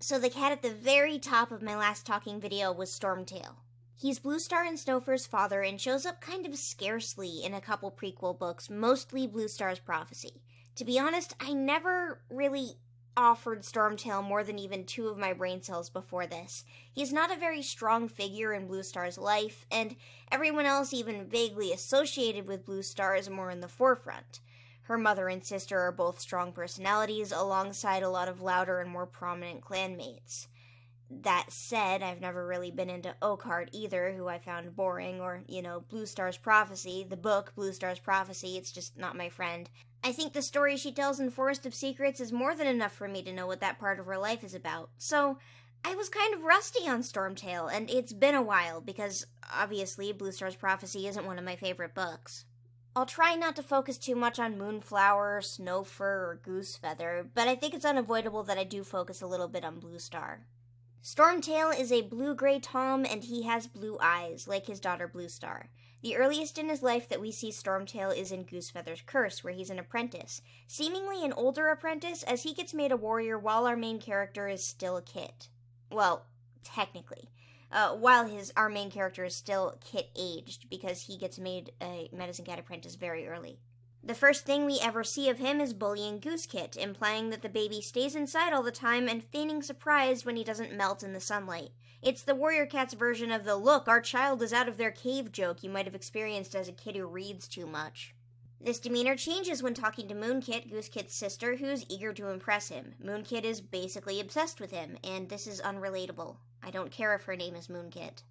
So the cat at the very top of my last talking video was Stormtail. He's Bluestar and Snowfur's father and shows up kind of scarcely in a couple prequel books, mostly Bluestar's Prophecy. To be honest, I never really offered Stormtail more than even 2 of my brain cells before this. He's not a very strong figure in Bluestar's life, and everyone else even vaguely associated with Bluestar is more in the forefront. Her mother and sister are both strong personalities, alongside a lot of louder and more prominent clanmates. That said, I've never really been into Oakheart either, who I found boring, or, Bluestar's Prophecy, the book Bluestar's Prophecy, it's just not my friend. I think the story she tells in Forest of Secrets is more than enough for me to know what that part of her life is about. So, I was kind of rusty on Stormtail, and it's been a while, because, obviously, Bluestar's Prophecy isn't one of my favorite books. I'll try not to focus too much on Moonflower, Snowfur, or Goosefeather, but I think it's unavoidable that I do focus a little bit on Bluestar. Stormtail is a blue-gray tom, and he has blue eyes, like his daughter Bluestar. The earliest in his life that we see Stormtail is in Goosefeather's Curse, where he's an apprentice. Seemingly an older apprentice, as he gets made a warrior while our main character is still a kid. Well, technically. While our main character is still kit-aged, because he gets made a Medicine Cat apprentice very early. The first thing we ever see of him is bullying Goosekit, implying that the baby stays inside all the time and feigning surprised when he doesn't melt in the sunlight. It's the Warrior Cat's version of the "look, our child is out of their cave" joke you might have experienced as a kid who reads too much. This demeanor changes when talking to Moonkit, Goosekit's sister, who's eager to impress him. Moonkit is basically obsessed with him, and this is unrelatable. I don't care if her name is Moonkit.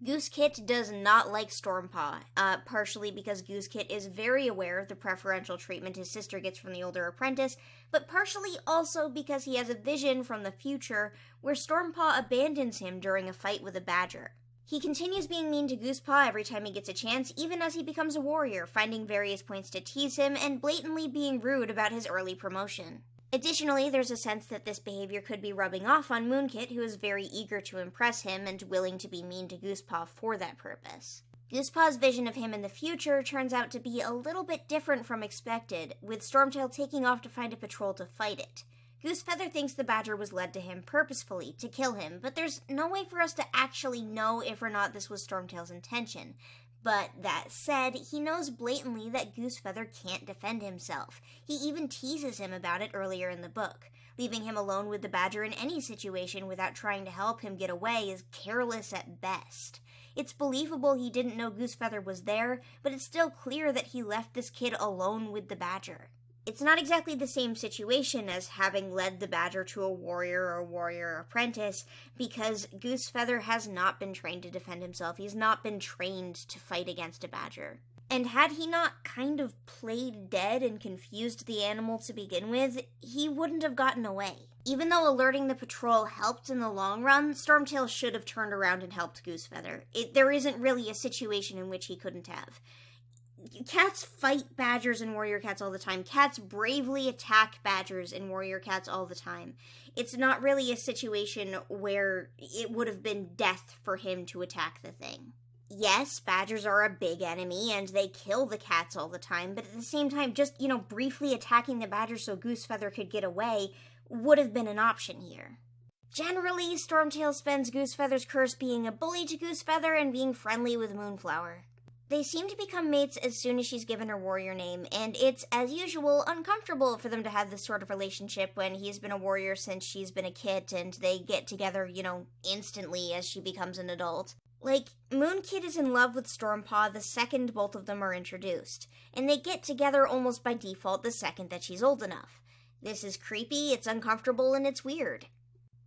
Goosekit does not like Stormpaw, partially because Goosekit is very aware of the preferential treatment his sister gets from the older apprentice, but partially also because he has a vision from the future where Stormpaw abandons him during a fight with a badger. He continues being mean to Goosepaw every time he gets a chance, even as he becomes a warrior, finding various points to tease him and blatantly being rude about his early promotion. Additionally, there's a sense that this behavior could be rubbing off on Moonkit, who is very eager to impress him and willing to be mean to Goosepaw for that purpose. Goosepaw's vision of him in the future turns out to be a little bit different from expected, with Stormtail taking off to find a patrol to fight it. Goosefeather thinks the badger was led to him purposefully, to kill him, but there's no way for us to actually know if or not this was Stormtail's intention. But that said, he knows blatantly that Goosefeather can't defend himself. He even teases him about it earlier in the book. Leaving him alone with the badger in any situation without trying to help him get away is careless at best. It's believable he didn't know Goosefeather was there, but it's still clear that he left this kid alone with the badger. It's not exactly the same situation as having led the badger to a warrior or warrior apprentice, because Goosefeather has not been trained to defend himself. He's not been trained to fight against a badger. And had he not kind of played dead and confused the animal to begin with, he wouldn't have gotten away. Even though alerting the patrol helped in the long run, Stormtail should have turned around and helped Goosefeather. There isn't really a situation in which he couldn't have. Cats fight badgers and warrior cats all the time. Cats bravely attack badgers and warrior cats all the time. It's not really a situation where it would have been death for him to attack the thing. Yes, badgers are a big enemy, and they kill the cats all the time, but at the same time, just, briefly attacking the badger so Goosefeather could get away would have been an option here. Generally, Stormtail spends Goosefeather's curse being a bully to Goosefeather and being friendly with Moonflower. They seem to become mates as soon as she's given her warrior name, and it's, as usual, uncomfortable for them to have this sort of relationship when he's been a warrior since she's been a kid, and they get together, instantly as she becomes an adult. Moonkit is in love with Stormpaw the second both of them are introduced, and they get together almost by default the second that she's old enough. This is creepy, it's uncomfortable, and it's weird.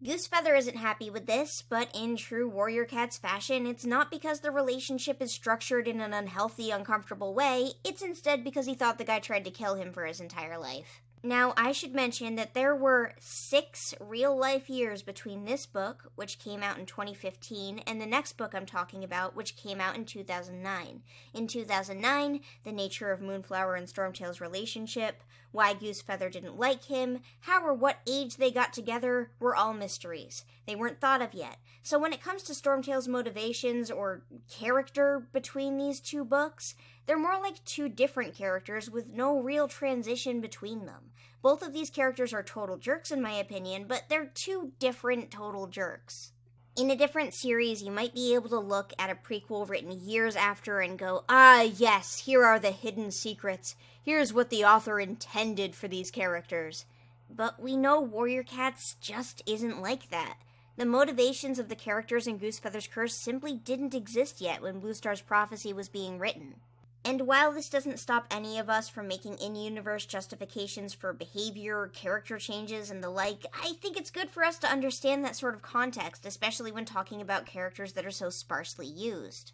Goosefeather isn't happy with this, but in true Warrior Cat's fashion, it's not because the relationship is structured in an unhealthy, uncomfortable way, it's instead because he thought the guy tried to kill him for his entire life. Now, I should mention that there were 6 real-life years between this book, which came out in 2015, and the next book I'm talking about, which came out in 2009. In 2009, the nature of Moonflower and Stormtail's relationship, why Goosefeather didn't like him, how or what age they got together were all mysteries. They weren't thought of yet. So when it comes to Stormtail's motivations or character between these two books, They're more like two different characters with no real transition between them. Both of these characters are total jerks in my opinion, but they're two different total jerks. In a different series, you might be able to look at a prequel written years after and go, ah, yes, here are the hidden secrets. Here's what the author intended for these characters. But we know Warrior Cats just isn't like that. The motivations of the characters in Goosefeather's Curse simply didn't exist yet when Bluestar's Prophecy was being written. And while this doesn't stop any of us from making in-universe justifications for behavior, character changes, and the like, I think it's good for us to understand that sort of context, especially when talking about characters that are so sparsely used.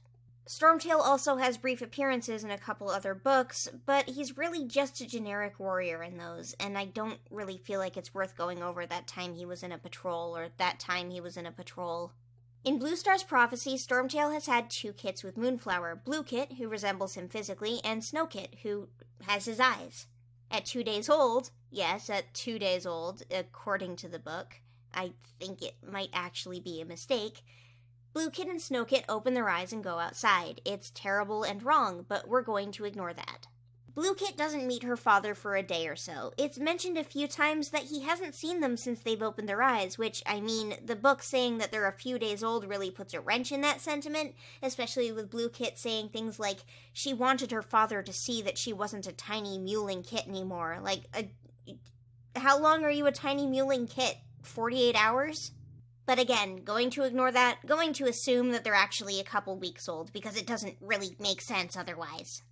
Stormtail also has brief appearances in a couple other books, but he's really just a generic warrior in those, and I don't really feel like it's worth going over that time he was in a patrol, or that time he was in a patrol. In Bluestar's Prophecy, Stormtail has had two kits with Moonflower, Blue Kit, who resembles him physically, and Snow Kit, who has his eyes. At 2 days old, yes, at 2 days old, according to the book, I think it might actually be a mistake, Blue Kit and Snow Kit open their eyes and go outside. It's terrible and wrong, but we're going to ignore that. Blue Kit doesn't meet her father for a day or so. It's mentioned a few times that he hasn't seen them since they've opened their eyes, which, I mean, the book saying that they're a few days old really puts a wrench in that sentiment, especially with Blue Kit saying things like she wanted her father to see that she wasn't a tiny mewling kit anymore. How long are you a tiny mewling kit? 48 hours? But again, going to ignore that, going to assume that they're actually a couple weeks old, because it doesn't really make sense otherwise.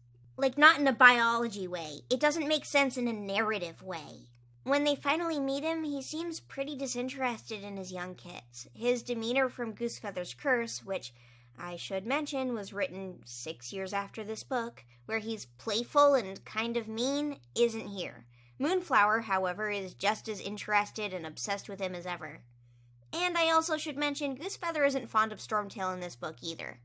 Not in a biology way. It doesn't make sense in a narrative way. When they finally meet him, he seems pretty disinterested in his young kits. His demeanor from Goosefeather's Curse, which I should mention was written 6 years after this book, where he's playful and kind of mean, isn't here. Moonflower, however, is just as interested and obsessed with him as ever. And I also should mention, Goosefeather isn't fond of Stormtail in this book either.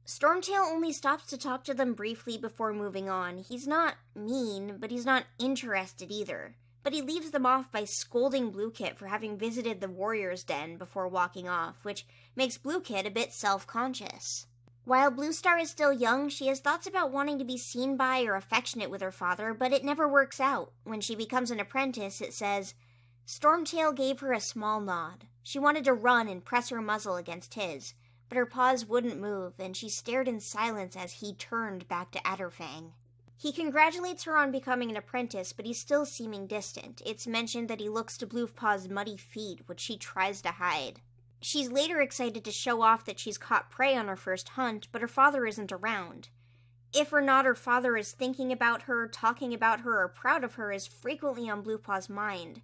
Stormtail only stops to talk to them briefly before moving on. He's not mean, but he's not interested either. But he leaves them off by scolding Blue Kit for having visited the warrior's den before walking off, which makes Blue Kit a bit self-conscious. While Bluestar is still young, she has thoughts about wanting to be seen by or affectionate with her father, but it never works out. When she becomes an apprentice, it says, Stormtail gave her a small nod. She wanted to run and press her muzzle against his, but her paws wouldn't move, and she stared in silence as he turned back to Adderfang. He congratulates her on becoming an apprentice, but he's still seeming distant. It's mentioned that he looks to Bluepaw's muddy feet, which she tries to hide. She's later excited to show off that she's caught prey on her first hunt, but her father isn't around. If or not her father is thinking about her, talking about her, or proud of her is frequently on Bluepaw's mind.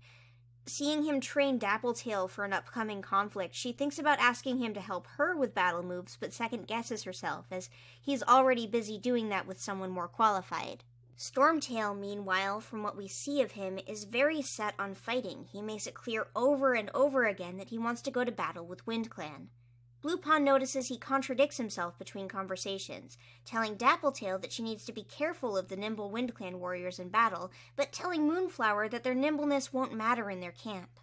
Seeing him train Dappletail for an upcoming conflict, she thinks about asking him to help her with battle moves, but second-guesses herself, as he's already busy doing that with someone more qualified. Stormtail, meanwhile, from what we see of him, is very set on fighting. He makes it clear over and over again that he wants to go to battle with WindClan. Bluepaw notices he contradicts himself between conversations, telling Dappletail that she needs to be careful of the nimble WindClan warriors in battle, but telling Moonflower that their nimbleness won't matter in their camp.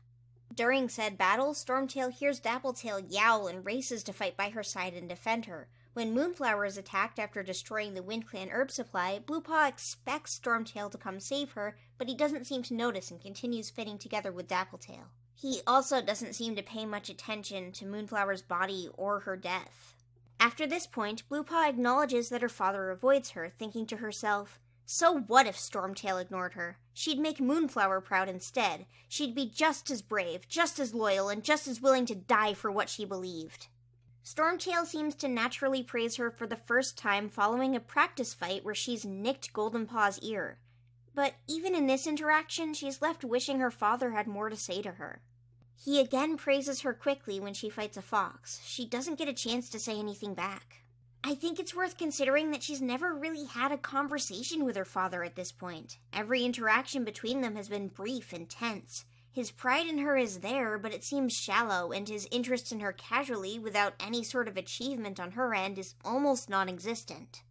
During said battle, Stormtail hears Dappletail yowl and races to fight by her side and defend her. When Moonflower is attacked after destroying the WindClan herb supply, Bluepaw expects Stormtail to come save her, but he doesn't seem to notice and continues fighting together with Dappletail. He also doesn't seem to pay much attention to Moonflower's body or her death. After this point, Bluepaw acknowledges that her father avoids her, thinking to herself, so what if Stormtail ignored her? She'd make Moonflower proud instead. She'd be just as brave, just as loyal, and just as willing to die for what she believed. Stormtail seems to naturally praise her for the first time following a practice fight where she's nicked Goldenpaw's ear. But even in this interaction, she's left wishing her father had more to say to her. He again praises her quickly when she fights a fox. She doesn't get a chance to say anything back. I think it's worth considering that she's never really had a conversation with her father at this point. Every interaction between them has been brief and tense. His pride in her is there, but it seems shallow, and his interest in her casually, without any sort of achievement on her end, is almost non-existent.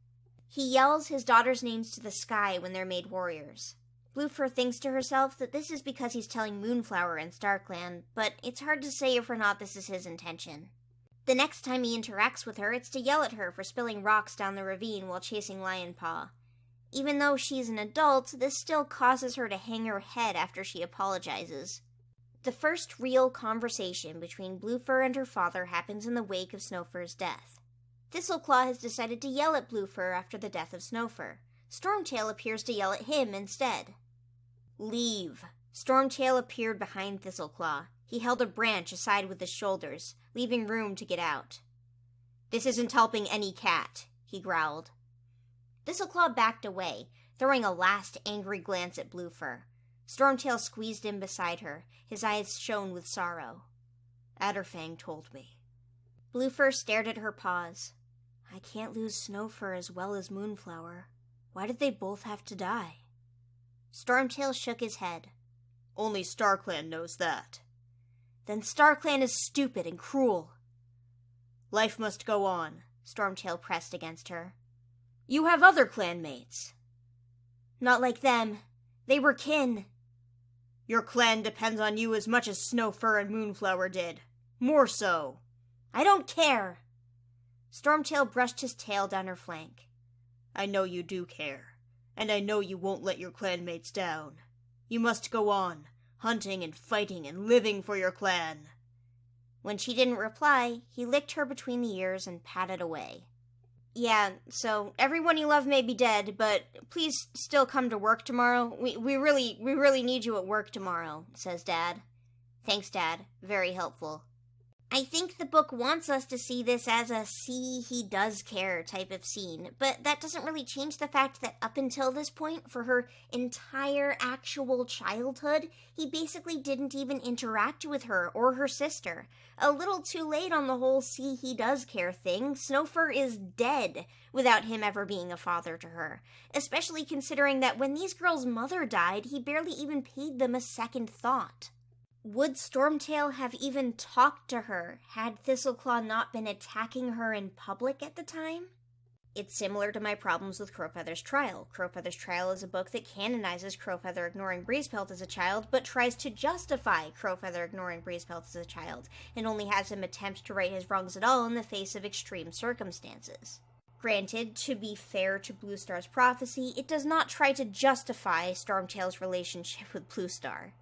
He yells his daughters' names to the sky when they're made warriors. Bluefur thinks to herself that this is because he's telling Moonflower and Starkland, but it's hard to say if or not this is his intention. The next time he interacts with her, it's to yell at her for spilling rocks down the ravine while chasing Lionpaw. Even though she's an adult, this still causes her to hang her head after she apologizes. The first real conversation between Bluefur and her father happens in the wake of Snowfur's death. Thistleclaw has decided to yell at Bluefur after the death of Snowfur. Stormtail appears to yell at him instead. "Leave." Stormtail appeared behind Thistleclaw. He held a branch aside with his shoulders, leaving room to get out. "This isn't helping any cat," he growled. Thistleclaw backed away, throwing a last angry glance at Bluefur. Stormtail squeezed in beside her. His eyes shone with sorrow. "Adderfang told me." Bluefur stared at her paws. "I can't lose Snowfur as well as Moonflower. Why did they both have to die?" Stormtail shook his head. "Only StarClan knows that." "Then StarClan is stupid and cruel." "Life must go on," Stormtail pressed against her. "You have other clanmates." "Not like them. They were kin." "Your clan depends on you as much as Snowfur and Moonflower did. More so." "I don't care." Stormtail brushed his tail down her flank. "I know you do care, and I know you won't let your clanmates down. You must go on, hunting and fighting and living for your clan." When she didn't reply, he licked her between the ears and patted away. "Yeah, so everyone you love may be dead, but please still come to work tomorrow. We really need you at work tomorrow," says Dad. "Thanks, Dad. Very helpful." I think the book wants us to see this as a "see, he does care" type of scene, but that doesn't really change the fact that up until this point, for her entire actual childhood, he basically didn't even interact with her or her sister. A little too late on the whole "see, he does care" thing. Snowfur is dead without him ever being a father to her, especially considering that when these girls' mother died, he barely even paid them a second thought. Would Stormtail have even talked to her had Thistleclaw not been attacking her in public at the time? It's similar to my problems with Crowfeather's Trial. Crowfeather's Trial is a book that canonizes Crowfeather ignoring Breezepelt as a child, but tries to justify Crowfeather ignoring Breezepelt as a child, and only has him attempt to right his wrongs at all in the face of extreme circumstances. Granted, to be fair to Bluestar's prophecy, it does not try to justify Stormtail's relationship with Bluestar.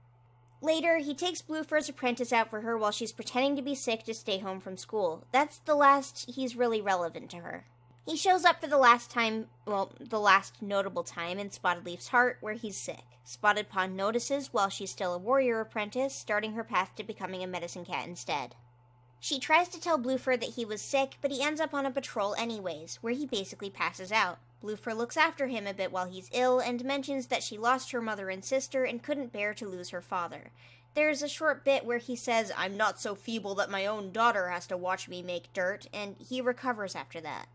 Later, he takes Bluefur's apprentice out for her while she's pretending to be sick to stay home from school. That's the last he's really relevant to her. He shows up for the last notable time in Spotted Leaf's heart, where he's sick. Spotted Paw notices while she's still a warrior apprentice, starting her path to becoming a medicine cat instead. She tries to tell Bluefur that he was sick, but he ends up on a patrol anyways, where he basically passes out. Bluefur looks after him a bit while he's ill, and mentions that she lost her mother and sister and couldn't bear to lose her father. There's a short bit where he says, "I'm not so feeble that my own daughter has to watch me make dirt," and he recovers after that.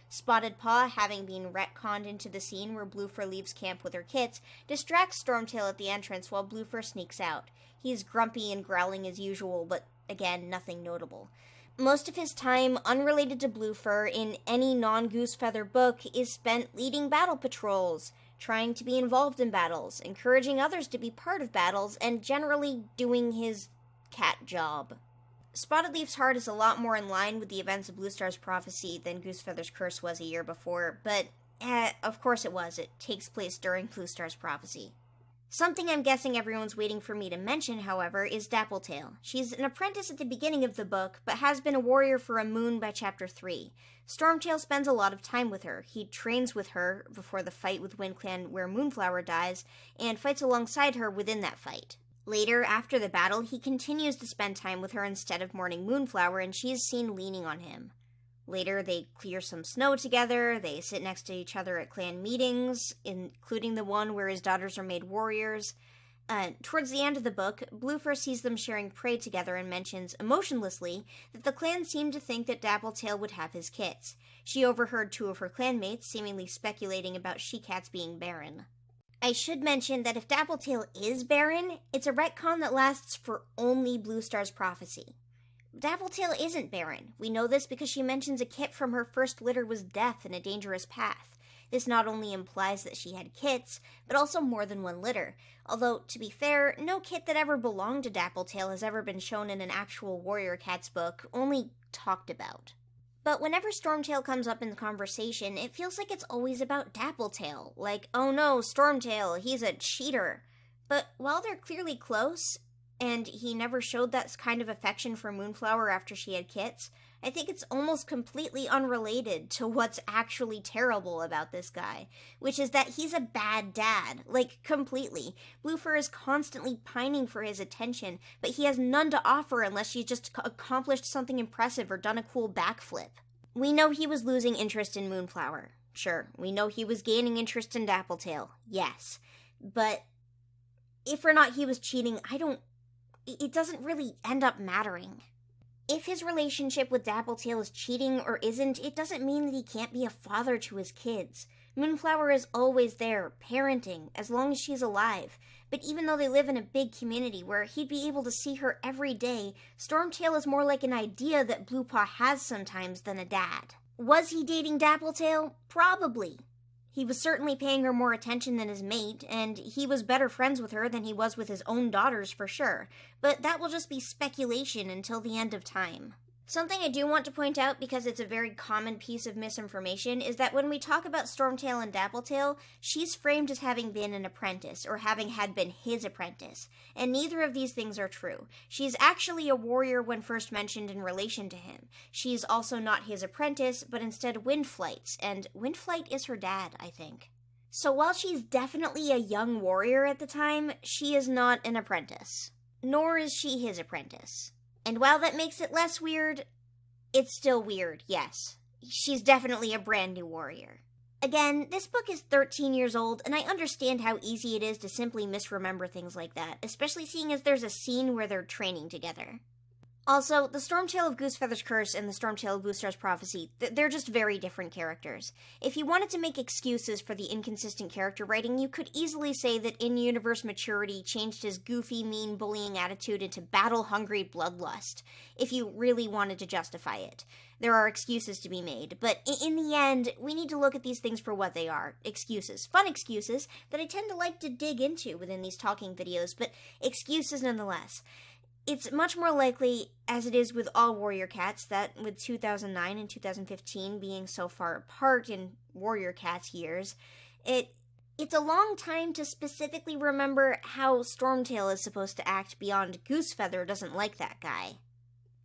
Spotted Paw, having been retconned into the scene where Bluefur leaves camp with her kits, distracts Stormtail at the entrance while Bluefur sneaks out. He's grumpy and growling as usual, but again, nothing notable. Most of his time, unrelated to Bluefur, in any non-Goosefeather book, is spent leading battle patrols, trying to be involved in battles, encouraging others to be part of battles, and generally doing his cat job. Spotted Leaf's heart is a lot more in line with the events of Bluestar's prophecy than Goosefeather's curse was a year before, but, of course it was. It takes place during Bluestar's prophecy. Something I'm guessing everyone's waiting for me to mention, however, is Dappletail. She's an apprentice at the beginning of the book, but has been a warrior for a moon by Chapter 3. Stormtail spends a lot of time with her. He trains with her before the fight with WindClan where Moonflower dies, and fights alongside her within that fight. Later, after the battle, he continues to spend time with her instead of mourning Moonflower, and she is seen leaning on him. Later, they clear some snow together, they sit next to each other at clan meetings, including the one where his daughters are made warriors. Towards the end of the book, Bluefur sees them sharing prey together and mentions, emotionlessly, that the clan seemed to think that Dappletail would have his kits. She overheard two of her clanmates seemingly speculating about she-cats being barren. I should mention that if Dappletail is barren, it's a retcon that lasts for only Bluestar's prophecy. Dappletail isn't barren. We know this because she mentions a kit from her first litter was death in a dangerous path. This not only implies that she had kits, but also more than one litter. Although, to be fair, no kit that ever belonged to Dappletail has ever been shown in an actual Warrior Cats book, only talked about. But whenever Stormtail comes up in conversation, it feels like it's always about Dappletail. Like, oh no, Stormtail, he's a cheater. But while they're clearly close, and he never showed that kind of affection for Moonflower after she had kits, I think it's almost completely unrelated to what's actually terrible about this guy, which is that he's a bad dad, like, completely. Bluefur is constantly pining for his attention, but he has none to offer unless she's just accomplished something impressive or done a cool backflip. We know he was losing interest in Moonflower. Sure, we know he was gaining interest in Dappletail. Yes. But if or not he was cheating, it doesn't really end up mattering. If his relationship with Dappletail is cheating or isn't, it doesn't mean that he can't be a father to his kids. Moonflower is always there, parenting, as long as she's alive. But even though they live in a big community where he'd be able to see her every day, Stormtail is more like an idea that Bluepaw has sometimes than a dad. Was he dating Dappletail? Probably. He was certainly paying her more attention than his mate, and he was better friends with her than he was with his own daughters for sure, but that will just be speculation until the end of time. Something I do want to point out, because it's a very common piece of misinformation, is that when we talk about Stormtail and Dappletail, she's framed as having been an apprentice, or having had been his apprentice, and neither of these things are true. She's actually a warrior when first mentioned in relation to him. She's also not his apprentice, but instead Windflight's, and Windflight is her dad, I think. So while she's definitely a young warrior at the time, she is not an apprentice. Nor is she his apprentice. And while that makes it less weird, it's still weird, yes. She's definitely a brand new warrior. Again, this book is 13 years old, and I understand how easy it is to simply misremember things like that, especially seeing as there's a scene where they're training together. Also, the Stormtail of Goosefeather's Curse and the Stormtail of Bluestar's Prophecy, they're just very different characters. If you wanted to make excuses for the inconsistent character writing, you could easily say that in-universe maturity changed his goofy, mean, bullying attitude into battle-hungry bloodlust, if you really wanted to justify it. There are excuses to be made, but in the end, we need to look at these things for what they are. Excuses. Fun excuses that I tend to like to dig into within these talking videos, but excuses nonetheless. It's much more likely, as it is with all Warrior Cats, that with 2009 and 2015 being so far apart in Warrior Cats years, it's a long time to specifically remember how Stormtail is supposed to act beyond Goosefeather doesn't like that guy.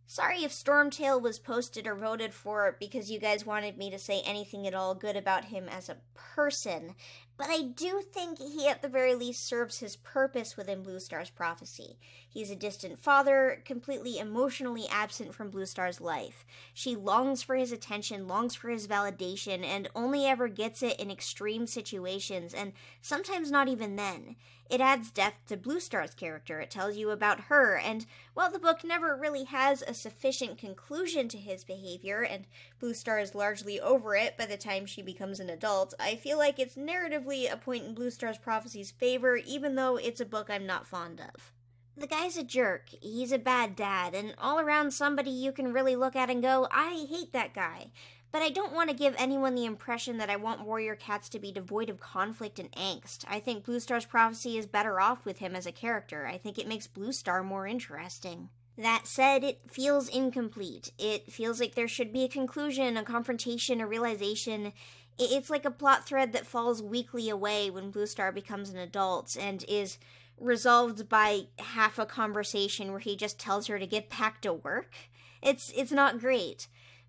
Sorry if Stormtail was posted or voted for because you guys wanted me to say anything at all good about him as a person, but I do think he at the very least serves his purpose within Bluestar's Prophecy. He's a distant father, completely emotionally absent from Bluestar's life. She longs for his attention, longs for his validation, and only ever gets it in extreme situations, and sometimes not even then. It adds depth to Bluestar's character, it tells you about her, and while the book never really has a sufficient conclusion to his behavior, and Bluestar is largely over it by the time she becomes an adult, I feel like it's narratively a point in Bluestar's Prophecy's favor, even though it's a book I'm not fond of. The guy's a jerk, he's a bad dad, and all around somebody you can really look at and go, I hate that guy. But I don't want to give anyone the impression that I want Warrior Cats to be devoid of conflict and angst. I think Bluestar's Prophecy is better off with him as a character. I think it makes Bluestar more interesting. That said, it feels incomplete. It feels like there should be a conclusion, a confrontation, a realization. It's like a plot thread that falls weakly away when Bluestar becomes an adult and is resolved by half a conversation where he just tells her to get back to work. It's not great.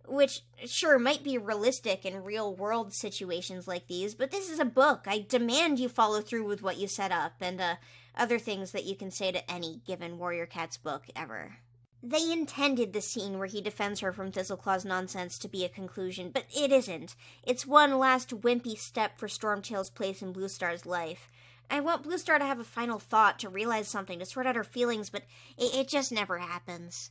Which, sure, might be realistic in real-world situations like these, but this is a book. I demand you follow through with what you set up, and other things that you can say to any given Warrior Cats book ever. They intended the scene where he defends her from Thistleclaw's nonsense to be a conclusion, but it isn't. It's one last wimpy step for Stormtail's place in Bluestar's life. I want Bluestar to have a final thought, to realize something, to sort out her feelings, but it just never happens.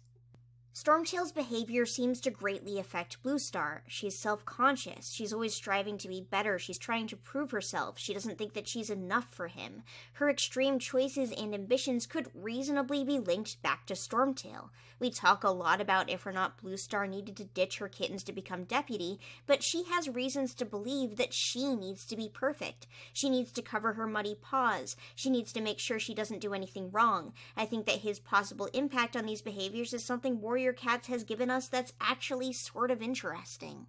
Stormtail's behavior seems to greatly affect Bluestar. She's self-conscious. She's always striving to be better. She's trying to prove herself. She doesn't think that she's enough for him. Her extreme choices and ambitions could reasonably be linked back to Stormtail. We talk a lot about if or not Bluestar needed to ditch her kittens to become deputy, but she has reasons to believe that she needs to be perfect. She needs to cover her muddy paws. She needs to make sure she doesn't do anything wrong. I think that his possible impact on these behaviors is something Warrior Warrior Cats has given us that's actually sort of interesting.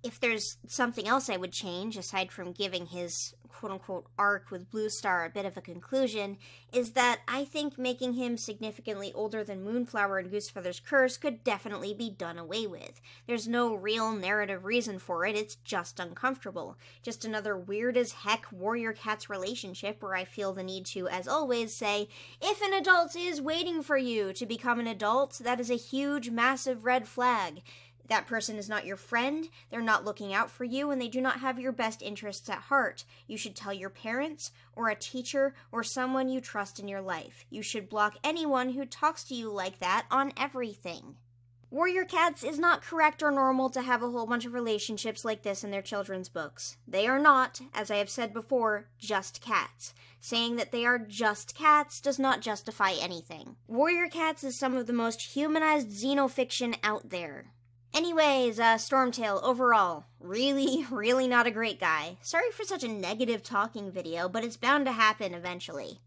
If there's something else I would change, aside from giving his quote-unquote arc with Bluestar a bit of a conclusion, is that I think making him significantly older than Moonflower and Goosefeather's Curse could definitely be done away with. There's no real narrative reason for it, it's just uncomfortable. Just another weird-as-heck Warrior Cats relationship where I feel the need to, as always, say, if an adult is waiting for you to become an adult, that is a huge, massive red flag. That person is not your friend, they're not looking out for you, and they do not have your best interests at heart. You should tell your parents, or a teacher, or someone you trust in your life. You should block anyone who talks to you like that on everything. Warrior Cats is not correct or normal to have a whole bunch of relationships like this in their children's books. They are not, as I have said before, just cats. Saying that they are just cats does not justify anything. Warrior Cats is some of the most humanized xenofiction out there. Anyways, Stormtail, overall, really not a great guy. Sorry for such a negative talking video, but it's bound to happen eventually.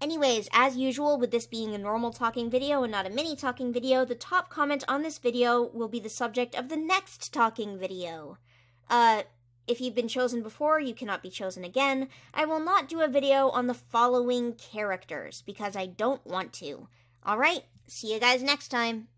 Anyways, as usual, with this being a normal talking video and not a mini talking video, the top comment on this video will be the subject of the next talking video. If you've been chosen before, you cannot be chosen again. I will not do a video on the following characters, because I don't want to. Alright, see you guys next time.